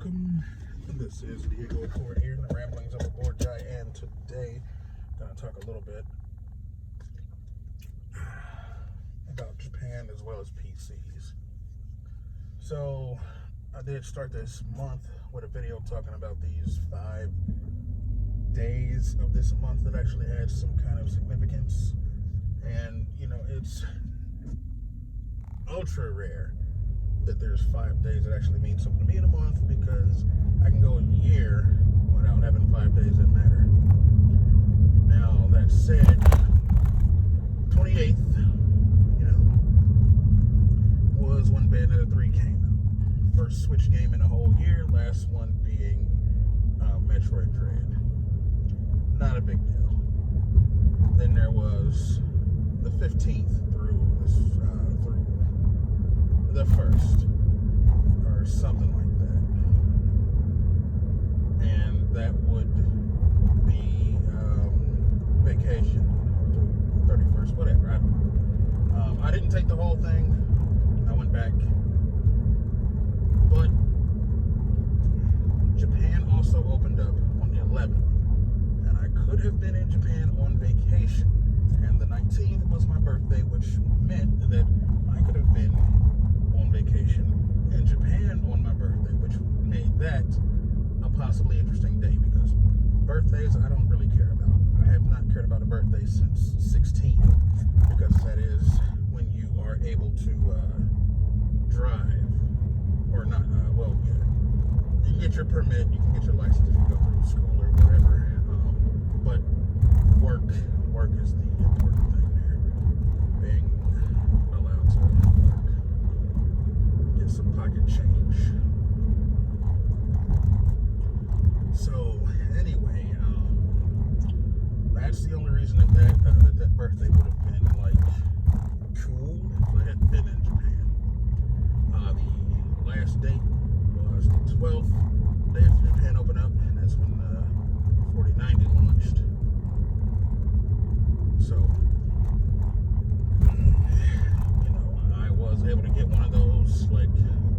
welcome. This is Diego Accord here, the Ramblings of a Board Guy, and today I'm going to talk a little bit about Japan as well as PCs. So I did start this month with a video talking about these 5 days of this month that actually had some kind of significance, and it's ultra rare that there's 5 days that actually mean something to me in a month, because I can go a year without having 5 days that matter. Now, that said, 28th, was when Bayonetta 3 came out. First Switch game in a whole year, last one being Metroid Dread. Not a big deal. Then there was the 15th through the 1st, or something like that. And that would be vacation through 31st, whatever. I didn't take the whole thing. I went back. But Japan also opened up on the 11th. And I could have been in Japan on vacation. And the 19th was my birthday, which meant that I could have been on vacation in Japan on my birthday, which made that a possibly interesting day, because birthdays I don't really care about. I have not cared about a birthday since 16, because that is when you are able to drive, or not, you can get your permit, you can get your license if you go through school or whatever, but work is the important thing there, being allowed to work, get some pocket change. So anyway, that's the only reason that birthday would have been cool if I had been in Japan. The last date was the 12th, day after Japan opened up, and that's when 4090 launched. So, I was able to get one of those.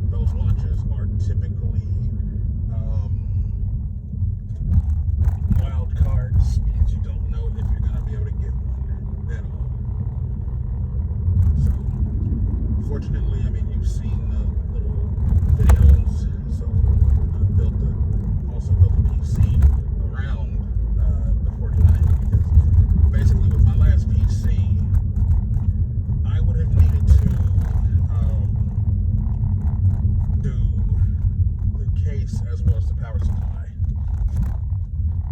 Those launches are typically wild cards, because you don't know if you're going to be able to get one at all. So, fortunately, you've seen the little videos. So, I also built a PC around the 4090, because basically with my last PC, I would have needed to do the case as well as the power supply.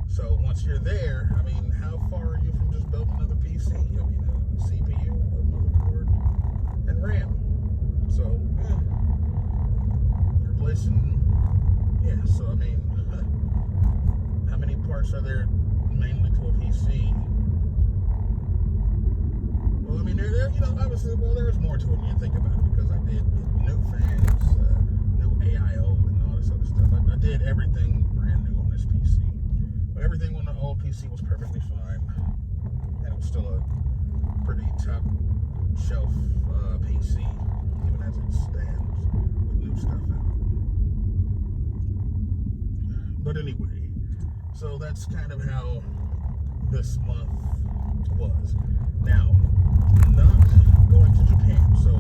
So once you're there, how far are you from just building another PC? A CPU, a motherboard, and RAM. So, you're replacing, so how many parts are there mainly to a PC? Well, obviously, there's more to it when you think about it, because I did get new fans, new AIO, and all this other stuff. I did everything brand new on this PC. But everything on the old PC was perfectly fine, and it was still a pretty top shelf PC, even as it stands, with new stuff out. But anyway, so that's kind of how this month was. Now, not going to Japan. So,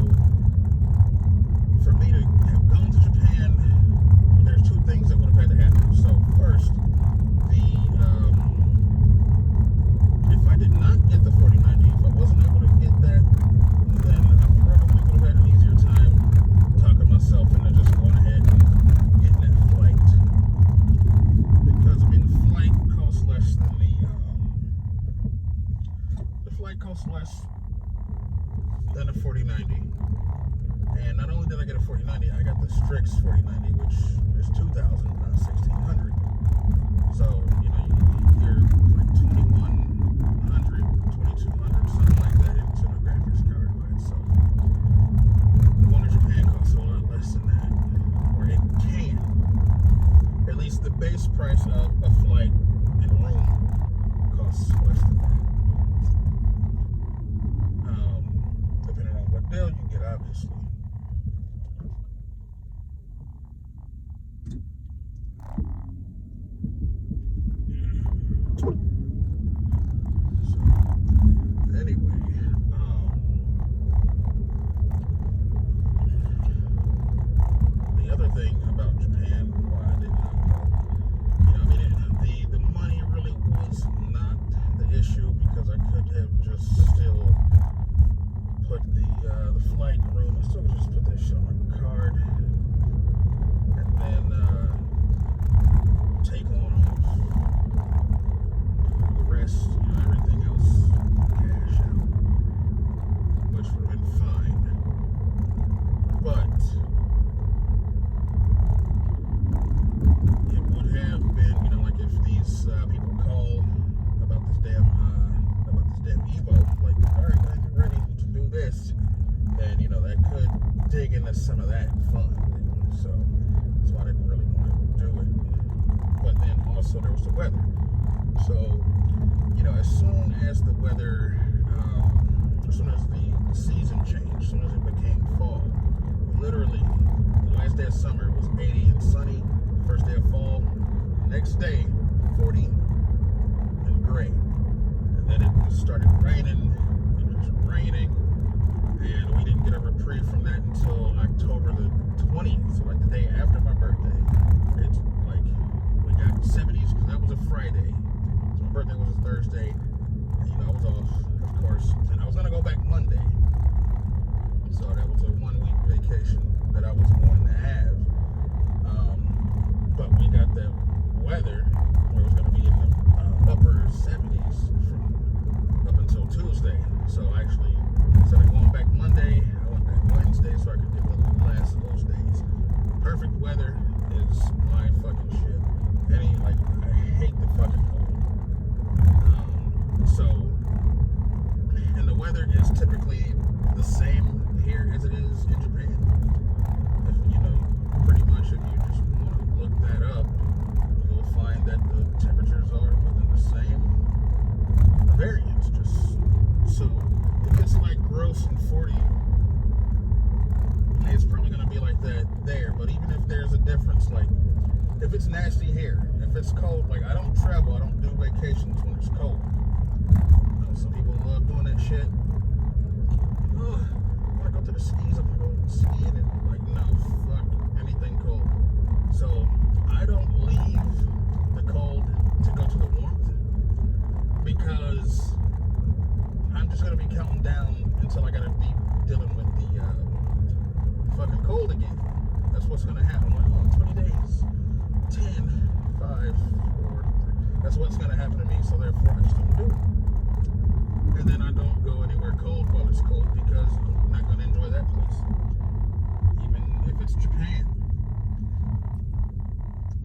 for me to have gone to Japan, there's 2 things that would have had to happen. So, first, if I did not get the 4090, if I wasn't able to get that, then I probably would have had an easier time talking myself into just going ahead and getting that flight. Because, the flight costs less than a 4090. And not only did I get a 4090, I got the Strix 4090, which is $2,000, not $1,600. So, you're like $2,100, $2,200, something like that into the graphics card by itself. The one in Japan costs a lot less than that, or it can. At least the base price of a flight and room costs less than that. Depending on what deal you get, obviously. as the weather, as soon as the season changed, as soon as it became fall, literally, the last day of summer was 80 and sunny. First day of fall, next day, 40 and gray. And then it just started raining, and we didn't get a reprieve from that until October the 20th, so like the day after my birthday. It's like, we got 70s, because that was a Friday, so my birthday was a Thursday, and I was off, of course, and I was going to go back Monday, so that was a 1 week vacation that I was going to have, but we got that weather where it was going to be in the upper 70s from up until Tuesday, so actually, instead of going back Monday, I went back Wednesday so I could get the last of those days. Perfect weather is my fucking shit. I hate the fucking cold. And the weather is typically the same here as it is in Japan. Pretty much if you just want to look that up, you'll find that the temperatures are within the same variance. So if it's like gross and 40, it's probably going to be like that there. But even if there's a difference, like if it's nasty here, if it's cold, like I don't travel, I don't do vacations when it's cold. Some people love doing that shit. Oh, I want to go to the skis, I'm going to go skiing, and like, no, fuck anything cold. So I don't leave the cold to go to the warmth, because I'm just going to be counting down until I got to be dealing with the fucking cold again. That's what's going to happen. Like, 20 days, 10, 5, 4, 3. That's what's going to happen to me, so therefore I just don't do it. And then I don't go anywhere cold while it's cold, because I'm not going to enjoy that place, even if it's Japan.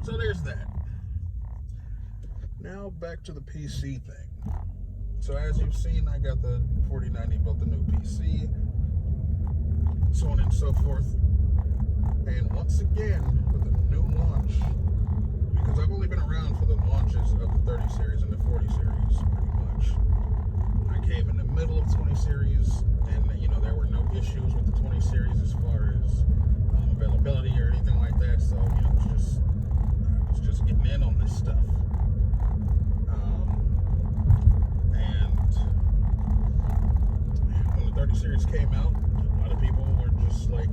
So there's that. Now back to the PC thing. So as you've seen, I got the 4090, built the new PC, so on and so forth. And once again, with a new launch, because I've only been around for the launches of the 30 series and the 40 series, pretty much. I came in the middle of 20 series, and there were no issues with the 20 series as far as availability or anything like that. So I was just getting in on this stuff. And when the 30 series came out, a lot of people were just like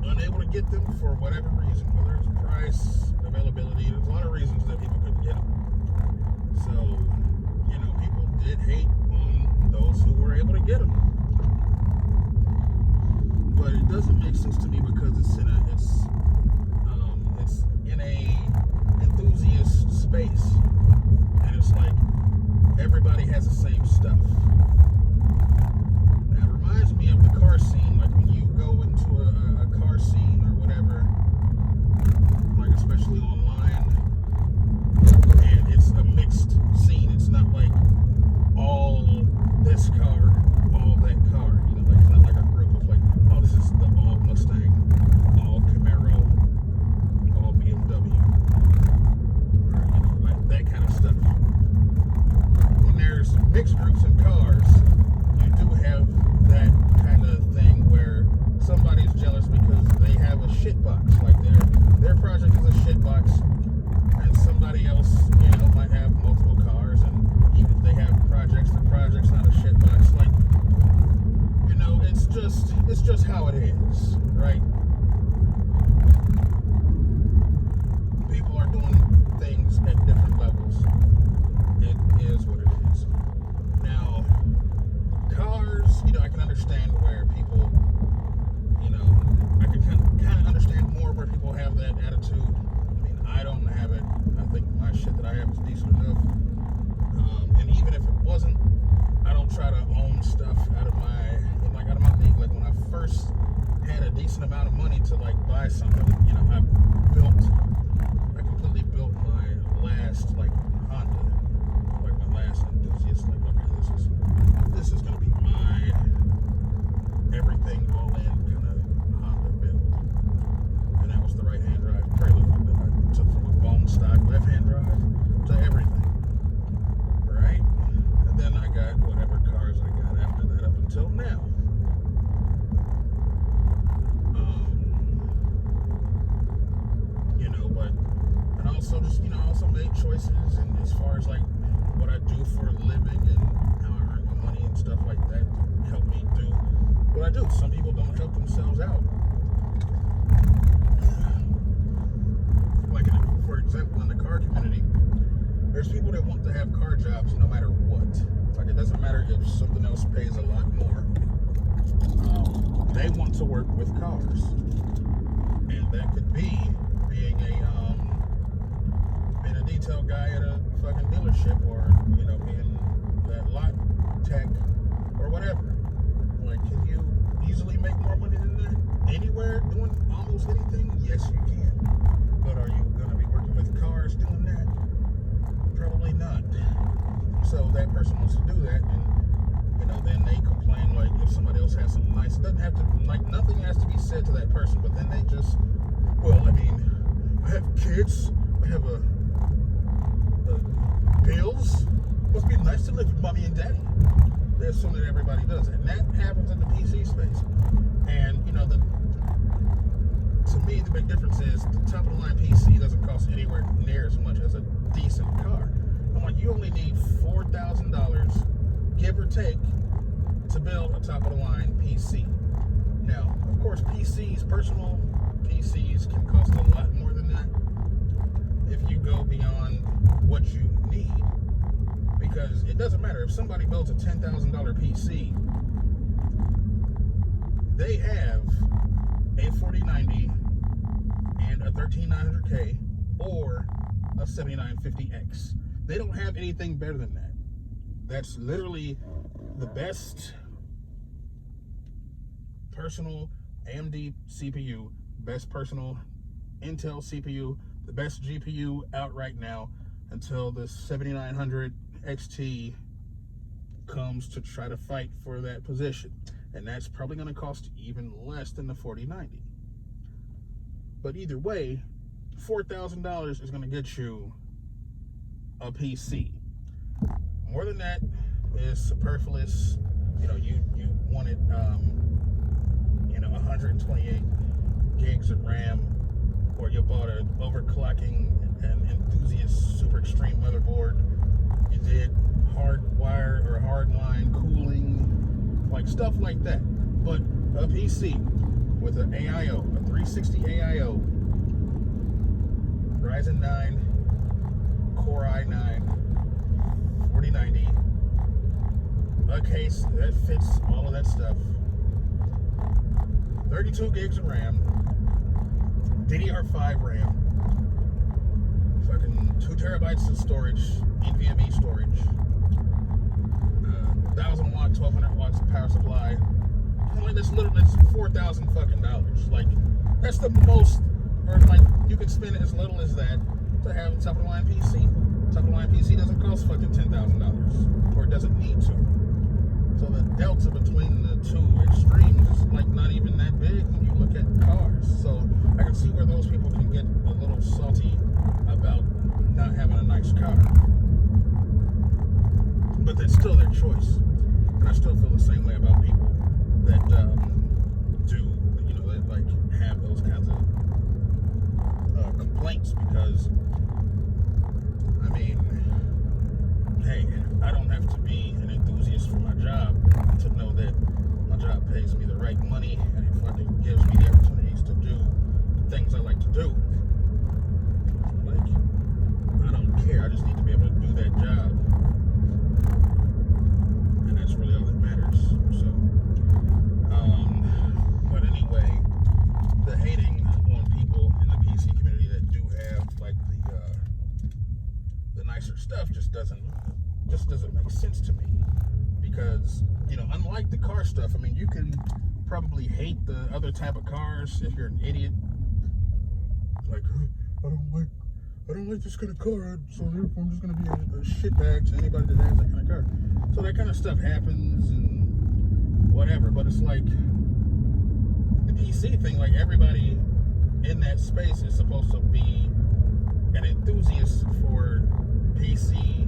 unable to get them for whatever reason, whether it's price, availability. There's a lot of reasons that people couldn't get them. So people did hate on those who were able to get them, but it doesn't make sense to me, because it's in a enthusiast space, and it's like everybody has the same stuff. Now, it reminds me of the car scene, like when you go into a car scene or whatever, like especially online, and it's a mixed scene. It's not like all this car, all that car. Like it's not like a group of like, oh, this is the all Mustang, all Camaro, all BMW, or like that kind of stuff. When there's mixed groups in cars, you do have that kind of thing where somebody's jealous because they have a shitbox, like their project is a shitbox, and somebody else, might have multiple cars, and even if they have projects, the project's not a shitbox. Like, it's just how it is, right? People are doing things at different levels. It is what it is. Now, cars, I can understand where people, I can kind of understand more where people have that attitude. I mean, I don't have it. I think my shit that I have is decent enough. And even if it wasn't, I don't try to own stuff out of my league. Like when I first had a decent amount of money to like buy something, I completely built my last like Honda, like my last enthusiast. Like, okay, this is gonna be my everything all in kind of Honda build, and that was the right-hand drive prelude that I took from a bone stock left-hand drive to everything, right? And then But and also just I also made choices, and as far as like what I do for a living and how I earn my money and stuff like that to help me do what I do. Some people don't help themselves out. Like for example, in the car community, there's people that want to have car jobs no matter what. Like it doesn't matter if something else pays a lot more. They want to work with cars, and that could be being a detail guy at a fucking dealership, or being that lot tech or whatever. Like, can you easily make more money than that anywhere doing almost anything? Yes, you can. But are you going to be working with cars doing that? Probably not. So that person wants to do that, and then they complain. Like if somebody else has something nice, it doesn't have to, like, nothing has to be said to that person. But then they just, well, I mean, I have kids, I have bills. Must be nice to live with mommy and daddy. They assume that everybody does it, and that happens in the PC space. And to me, the big difference is the top of the line PC doesn't cost anywhere near as much as a decent car. I'm like, you only need $4,000, give or take, to build a top of the line PC. Now, of course, personal PCs can cost a lot more than that if you go beyond what you need. Because it doesn't matter if somebody builds a $10,000 PC, they have a 4090 and a 13900K or a 7950X. They don't have anything better than that. That's literally the best personal AMD CPU, best personal Intel CPU, the best GPU out right now until the 7900 XT comes to try to fight for that position. And that's probably going to cost even less than the 4090. But either way, $4,000 is going to get you a PC. More than that is superfluous. You wanted 128 gigs of RAM, or you bought an overclocking and enthusiast super extreme motherboard. You did hardwire or hardline cooling, like stuff like that. But a PC with an AIO, a 360 AIO, Ryzen 9, Core i9, 4090, a case that fits all of that stuff, 32 gigs of RAM, DDR5 RAM, fucking 2 terabytes of storage, NVMe storage, 1,000 watt, 1,200 watts power supply. Like that's $4,000 fucking dollars. Like that's the most, or like you could spend as little as that to have a top of the line PC. Top of the line PC doesn't cost fucking $10,000, or it doesn't need to. So the delta between the two extremes is like not even that big when you look at cars. So I can see where those people can get a little salty about not having a nice car. But that's still their choice. And I still feel the same way about people that that like have those kinds of complaints, because I mean, hey, I don't have to be an enthusiast for my job to know that my job pays me the right money and it fucking gives me the opportunities to do the things I like to do. Like, I don't care. I just need to be able to do that job. And that's really all that matters. So, but anyway, the hating on people in the PC community that do have like the nicer stuff just doesn't make sense to me. Because unlike the car stuff, I mean, you can probably hate the other type of cars if you're an idiot. Like, I don't like this kind of car, so therefore I'm just gonna be a shitbag to anybody that has that kind of car. So that kind of stuff happens and whatever. But it's like the PC thing, like everybody in that space is supposed to be an enthusiast for PC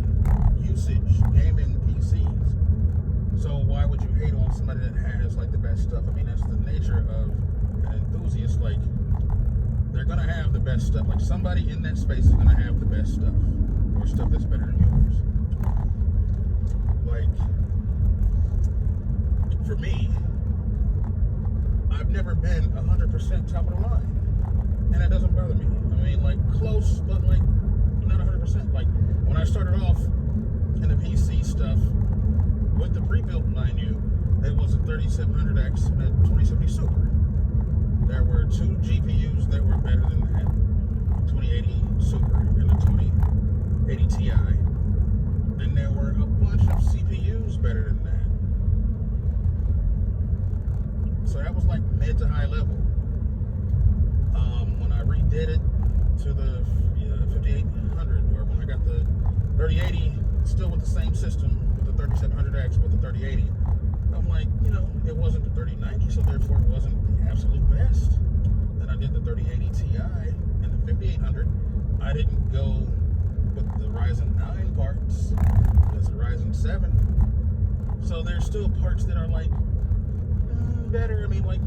usage, gaming PCs. So why would you hate on somebody that has like the best stuff? I mean, that's the nature of an enthusiast. Like, they're gonna have the best stuff. Like somebody in that space is gonna have the best stuff, or stuff that's better than yours. Like for me, I've never been 100% top of the line, and that doesn't bother me. I mean, like close, but like not 100%. Like when I started off in the PC stuff with the pre-built 9U, it was a 3700X and a 2070 Super. There were two GPUs that were better than that, 2080 Super and the 2080 Ti. And there were a bunch of CPUs better than that. So that was like mid to high level. When I redid it to the 5800, or when I got the 3080, still with the same system, with the 3700X, with the 3080, I'm like, it wasn't the 3090, so therefore it wasn't the absolute best. Then I did the 3080 Ti and the 5800. I didn't go with the Ryzen 9 parts, it's a Ryzen 7. So there's still parts that are like better. I mean, like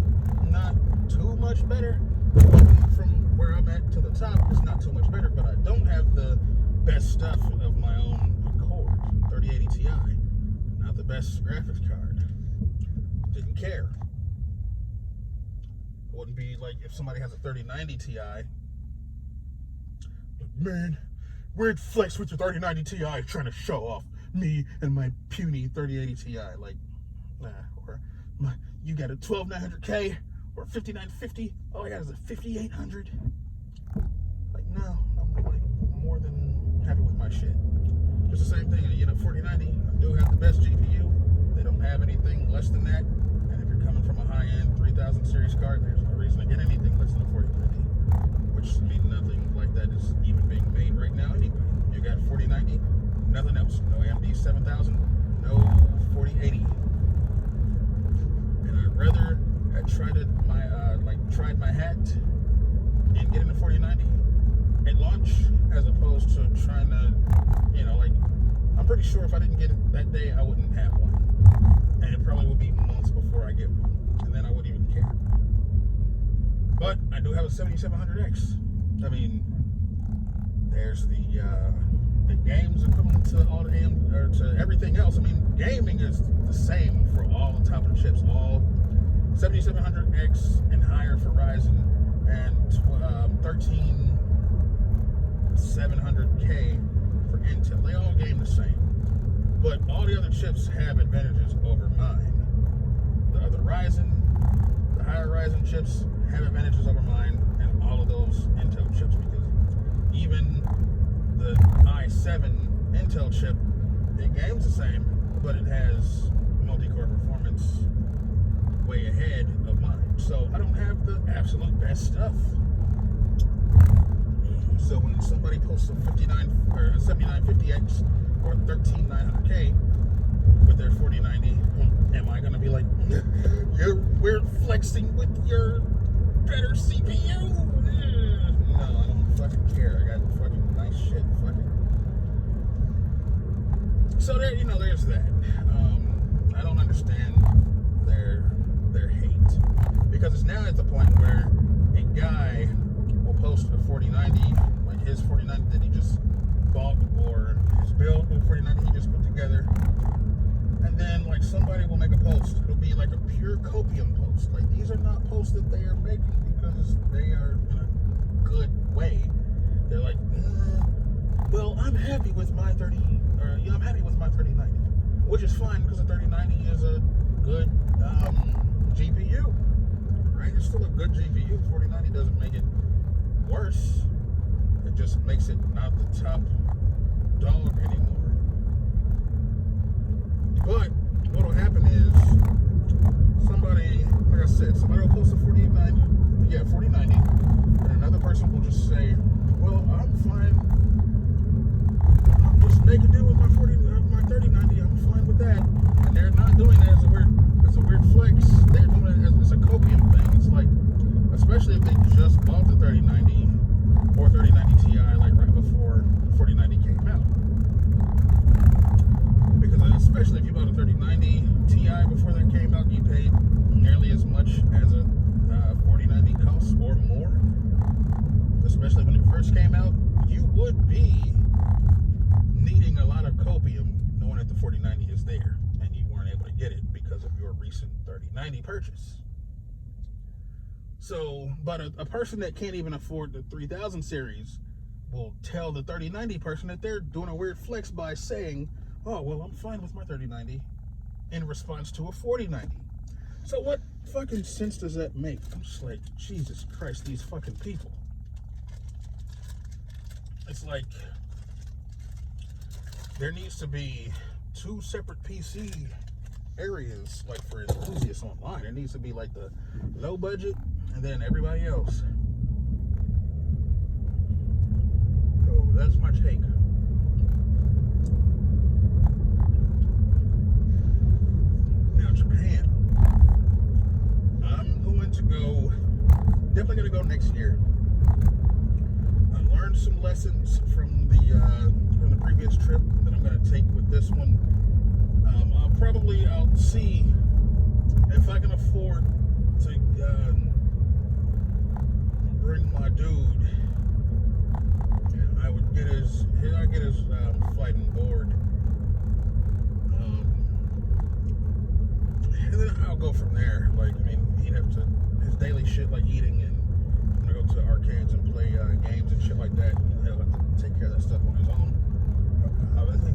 not too much better. From where I'm at to the top, it's not too much better, but I don't have the best stuff of my own accord. 3080 Ti, not the best graphics card. Didn't care. It wouldn't be like if somebody has a 3090 Ti. Man, weird flex with your 3090 Ti trying to show off me and my puny 3080 Ti. Like, nah. Or you got a 12900K or 5950. All I got is a 5800. Like, no, I'm like more than happy with my shit. Just the same thing, 4090. I do have the best GPU. They don't have anything less than that. And if you're coming from a high-end 3000 series card, there's no reason to get anything less than a 4090. Which means nothing like that is even being made right now anyway. You got 4090, nothing else. No AMD 7000, no 4080. And I'd rather have tried my hat and getting the 4090 at launch as opposed to trying to, I'm pretty sure if I didn't get it that day, I wouldn't have one. And it probably would be months before I get one. And then I wouldn't even care. But I do have a 7700X. I mean, there's the games equivalent to all the to everything else. I mean, gaming is the same for all the top of the chips. All 7700X and higher for Ryzen, and 13700K for Intel. They all game the same. But all the other chips have advantages over mine. The other Ryzen, the higher Ryzen chips have advantages over mine, and all of those Intel chips, because even the i7 Intel chip, it games the same, but it has multi-core performance way ahead of mine. So I don't have the absolute best stuff. So when somebody posts a 7950X or 13900K with their 4090, am I gonna be like, we're flexing with your better CPU? No, I don't fucking care. I got fucking nice shit. Fucking. So there, there's that. I don't understand their hate, because it's now at the point where a guy will post a 4090, like his 4090 that he just bought, or his build with 4090 he just put together, and then like somebody will make a post. It'll be like a pure copium post. Like, these are not posts that they are making because they are in a good way. They're like, well, I'm happy with my 3090, which is fine because the 3090 is a good GPU, right? It's still a good GPU. 4090 doesn't make it worse. It just makes it not the top dog anymore. But what'll happen is somebody, like I said, somebody will post a 4090, and another person will just say, well, I'm fine. I'm just making do with my 3090. I'm fine with that. And they're not doing that as a weird flex. They're doing it as a copium thing. It's like, especially if they just bought the 3090 or 3090 Ti like right before 4090 came out. Because especially if you bought a 3090 Ti before that came out, you paid nearly as much as a 4090 costs or more. first came out, you would be needing a lot of copium knowing that the 4090 is there and you weren't able to get it because of your recent 3090 purchase. So, but a person that can't even afford the 3000 series will tell the 3090 person that they're doing a weird flex by saying, oh, well, I'm fine with my 3090 in response to a 4090. So what fucking sense does that make? I'm just like, Jesus Christ, these fucking people. It's like, there needs to be 2 separate PC areas, like for enthusiasts online. There needs to be like the low budget and then everybody else. So that's my take. Now Japan, I'm going to go, definitely going to go next year. I learned some lessons from the previous trip that I'm going to take with this one. I'll see if I can afford to bring my dude. I'd get his flight and board, and then I'll go from there. Like, I mean, he'd have to, his daily shit like eating and I'm gonna go to arcades and play games and shit like that. He'll have to take care of that stuff on his own. Obviously.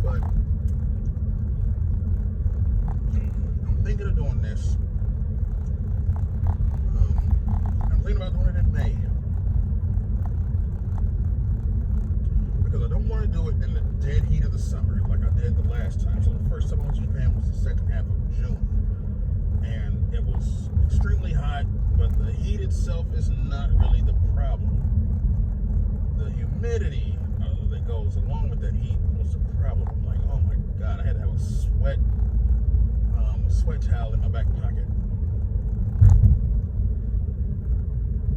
But I'm thinking of doing this. I'm thinking about doing it in May. Because I don't want to do it in the dead heat of the summer like I did the last time. So the first time I went to Japan was the second half of June. And it was extremely hot, but the heat itself is not really the problem. The humidity that goes along with that heat was the problem. I'm like, oh my God, I had to have a sweat towel in my back pocket.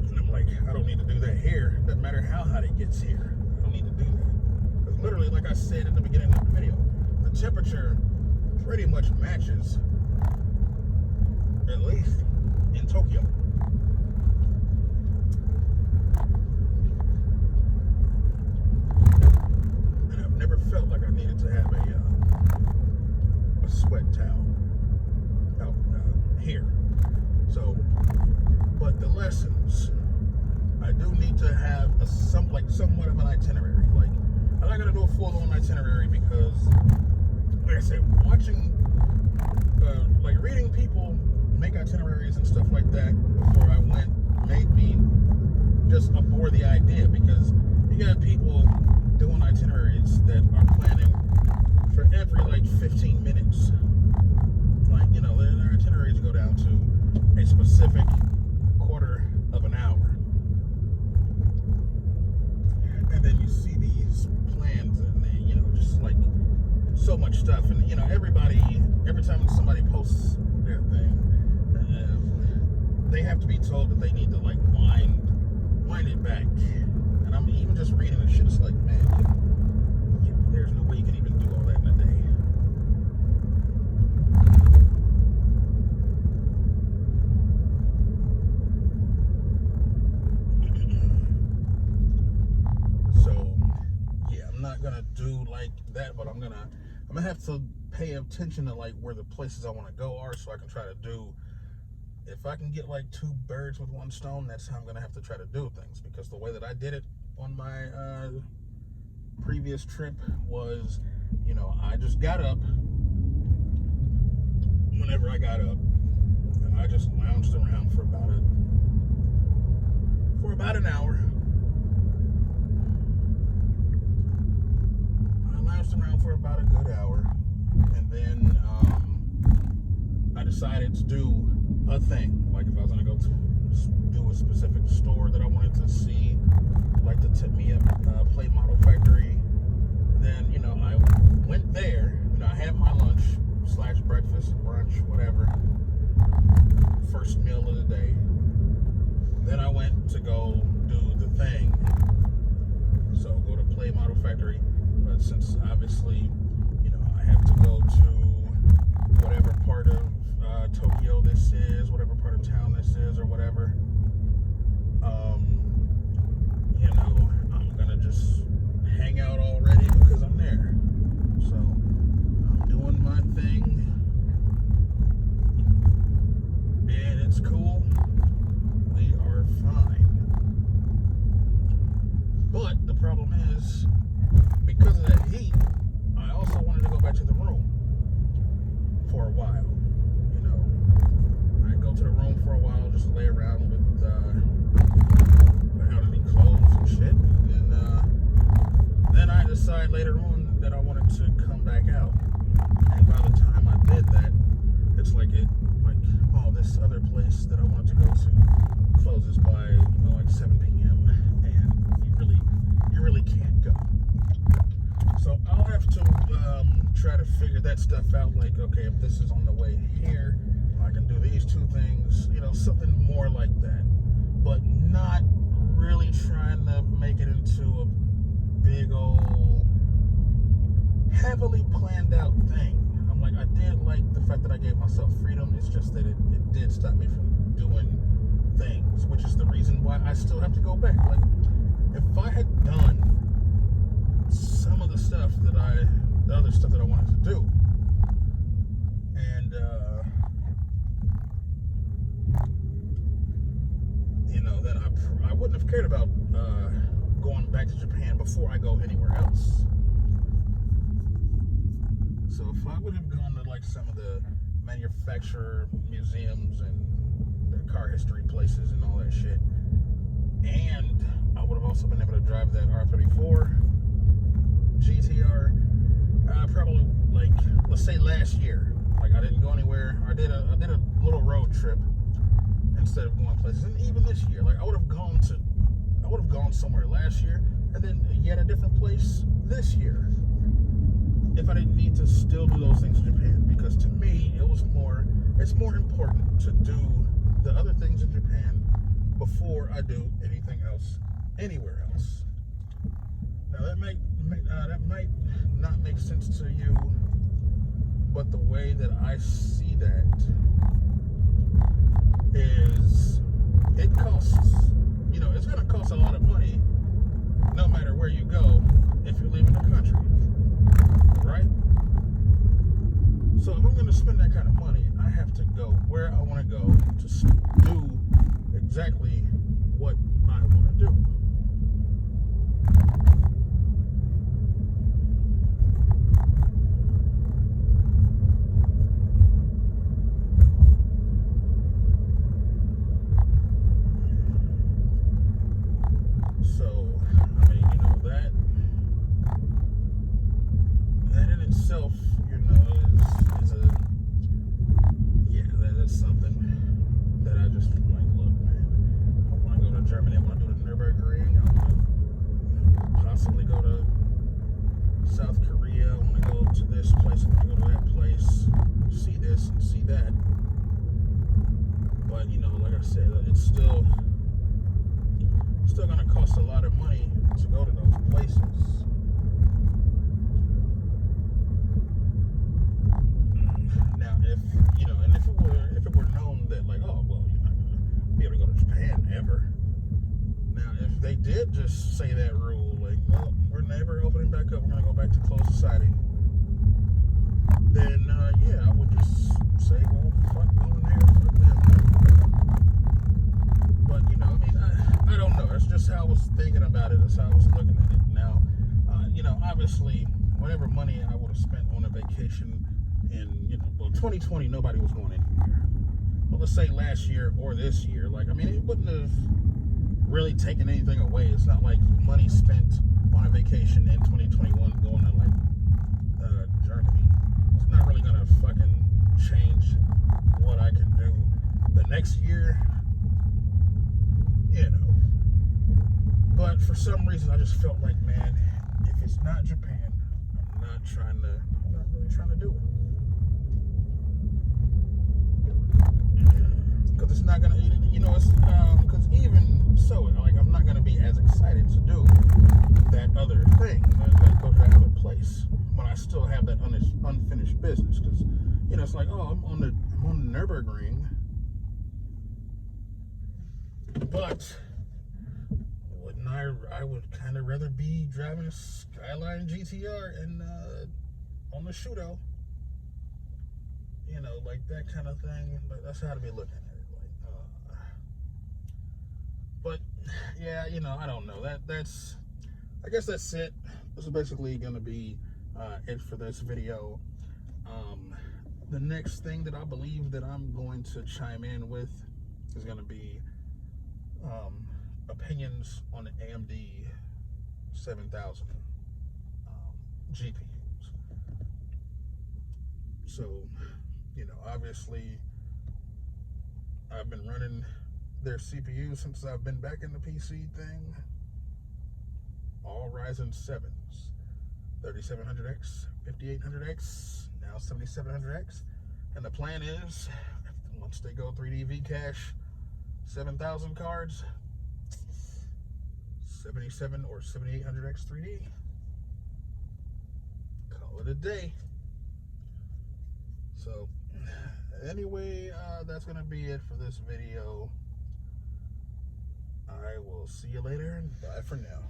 And I'm like, I don't need to do that here. It doesn't matter how hot it gets here. I don't need to do that. Because literally, like I said in the beginning of the video, the temperature pretty much matches, at least in Tokyo. And I've never felt like I needed to have a sweat towel out here. So, but the lessons, I do need to have somewhat of an itinerary. Like, I'm not gonna do a full-on itinerary because, like I said, watching, like reading people make itineraries and stuff like that before I went made me just abhor the idea, because you got people doing itineraries that are planning for every like 15 minutes. Like, you know, their itineraries go down to a specific quarter of an hour. And then you see these plans and they, you know, just like so much stuff. And, you know, every time somebody posts their thing, they have to be told that they need to like wind it back. And I'm even just reading the shit, it's like, man, there's no way you can even do all that in a day. So yeah, I'm not gonna do like that, but I'm gonna have to pay attention to like where the places I want to go are, so I can try to do, if I can get like 2 birds with 1 stone, that's how I'm gonna have to try to do things. Because the way that I did it on my previous trip was, you know, I just got up whenever I got up and I just lounged around for about an hour. I lounged around for about a good hour, and then I decided to do a thing. Like if I was gonna go to do a specific store that I wanted to see, like the Tamiya Play Model Factory, then, you know, I went there. You know, I had my lunch / breakfast, brunch, whatever, first meal of the day. Then I went to go do the thing. So go to Play Model Factory, but since obviously, you know, I have to go to whatever part of Tokyo this is, whatever part of town this is, is or whatever, you know, I'm gonna just hang out already because I'm there. So I'm doing my thing, and it's cool. We are fine. But the problem is, because of that heat, I also wanted to go back to the room for a while. You know, I go to the room for a while, just lay around without any clothes and shit. And then I decide later on that I wanted to come back out. And by the time I did that, it's like this other place that I wanted to go to closes by, you know, like 7 p.m. and you really can't go. So I'll have to try to figure that stuff out. Like, okay, if this is on the way here, I can do these two things, you know, something more like that. But not really trying to make it into a big old, heavily planned out thing. I'm like, I did like the fact that I gave myself freedom. It's just that it did stop me from doing things, which is the reason why I still have to go back. Like, if I had done some of the other stuff that I wanted to do, and you know, then I wouldn't have cared about going back to Japan before I go anywhere else. So if I would have gone to like some of the manufacturer museums and the car history places and all that shit, and I would have also been able to drive that R34 GTR, probably, like, let's say last year, like, I didn't go anywhere. I did a little road trip instead of going places. And even this year, like, I would have gone somewhere last year and then yet a different place this year if I didn't need to still do those things in Japan. Because to me, it's more important to do the other things in Japan before I do anything else anywhere else. Now that might not make sense to you, but the way that I see that is, it costs, you know, it's going to cost a lot of money no matter where you go if you're leaving the country, right? So if I'm going to spend that kind of money, I have to go where I want to go to do exactly what I want to do. So, I mean, you know, that in itself, you know, that's something that I just like, look, man, I want to go to Germany, I want to do the Nürburgring, I want to possibly go to South Korea, I want to go to this place, I want to go to that place, see this and see that. But, you know, like I said, it's still going to cost a lot of money to go to those places. Now, if it were known that, like, oh, well, you're not going to be able to go to Japan ever. Now, if they did just say that rule, like, well, we're never opening back up, we're going to go back to closed society, then, yeah, I would just say, well, fuck going there, fuck them. But, you know, I mean, I don't know. That's just how I was thinking about it. That's how I was looking at it. Now, you know, obviously, whatever money I would have spent on a vacation in, you know, well, 2020, nobody was going anywhere. But let's say last year or this year, like, I mean, it wouldn't have really taken anything away. It's not like money spent on a vacation in 2021 going to, like, Germany. It's not really going to fucking change what I can do the next year. You know, but for some reason I just felt like, man, if it's not Japan, I'm not really trying to do it, because it's not gonna, you know, it's because even so, like, I'm not gonna be as excited to do that other thing, that go to that other place when I still have that unfinished business. Because, you know, it's like, oh, I'm on the Nürburgring. But wouldn't I would kind of rather be driving a Skyline GTR and on the shootout, you know, like that kind of thing. But that's how to be looking at it. Like, but yeah, you know, I don't know. That's I guess that's it. This is basically gonna be it for this video. The next thing that I believe that I'm going to chime in with is going to be opinions on the AMD 7000 GPUs. So, you know, obviously I've been running their CPU since I've been back in the PC thing. All Ryzen 7s, 3700X, 5800X, now 7700X. And the plan is, once they go 3D V-Cache 7,000 cards, 77 or 7800X 3D, call it a day. So anyway, that's gonna be it for this video. I will see you later, and bye for now.